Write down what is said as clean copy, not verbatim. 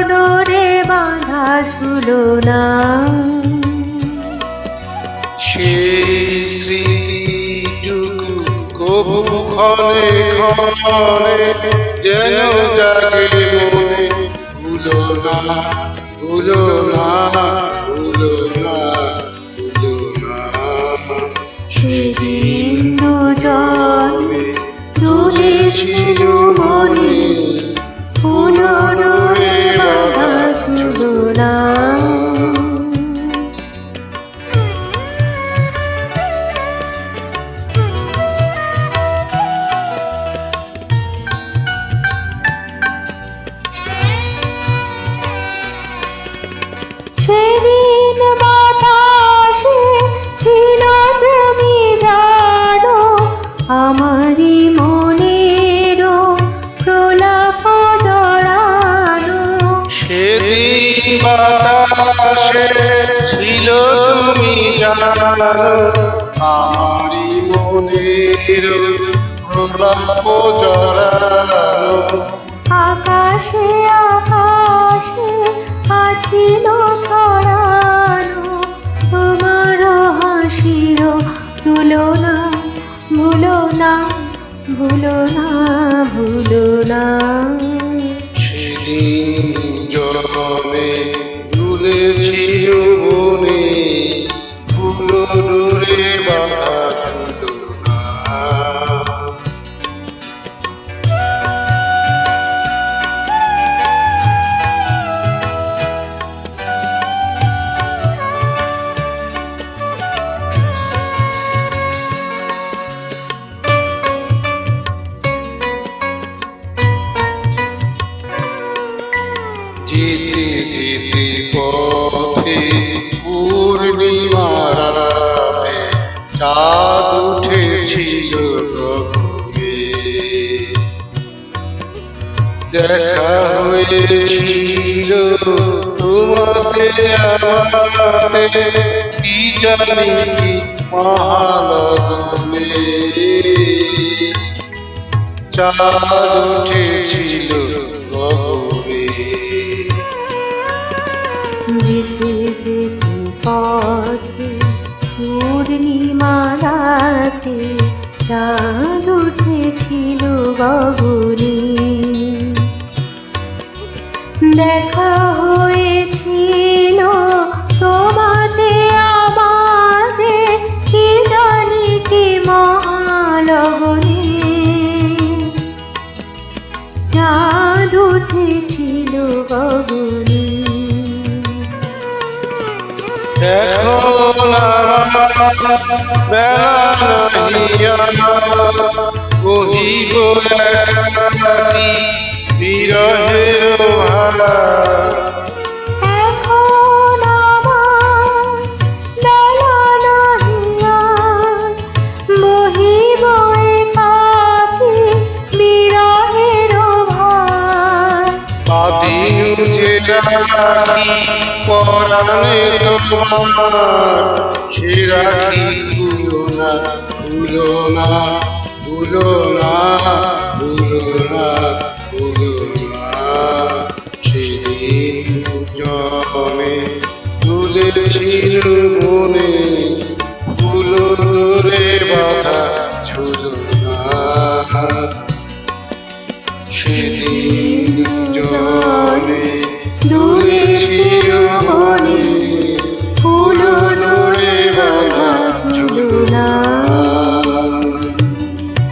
ডোরে বাঁধা ঝুলনা। সেই স্মৃতিটুকু কবু ক্ষণে ক্ষণে যেন জাগে মনে, ভুলো না ভুলো না ভুলো না ভুলো না। সেদিন দুজনে দুলেছিল মনে, ফুল ডোরে বাঁধা ঝুলনা। সেদিন বাতাসে ছিল তুমি জানো, আমারই মনের প্রলাপ জড়ানো। সেদিন বাতাসে ছিল তুমি জানো, আমারই মনের প্রলাপ জড়ানো। আকাশে আকাশে আছিল ছড়ানো, তোমার হাসির তুলনা। ভুলো না ভুলো না ভুলো না। সেদিন জলে দুলেছিল মনে, ফুল ডোরে বাঁধা ঝুলনা। যেতে যেতে পথে পূর্ণিমা রাতে চাঁদ উঠেছিল গগনে। দেখা হয়েছিল তোমাতে আমাতে, কি জানি কি মহালগনে। চাঁদ উঠেছিল গগনে। যেতে যেতে পথে পূর্ণিমা রাতে চাঁদ উঠেছিল গগনে। দেখা হয়েছিল তোমাতে আমাতে, কি জানি কি মহালগনে। চাঁদ উঠেছিল গগনে। দেখো না বেলা নাহিয়া, কহিব একাকী বিরহের ভালা। এখন আমার বেলা নাহিয়া, বহিব একাকী বিরহের ভার। বাঁধিনু যে রাখি পরাণে তোমার, সে রাখি ভুলো না ভুলো না ভুলো না ভুলো না ভুলো না। সেদিন জমে তুলেছিল মনে, ফুল ডোরে বাঁধা ঝুলনা। সেদিন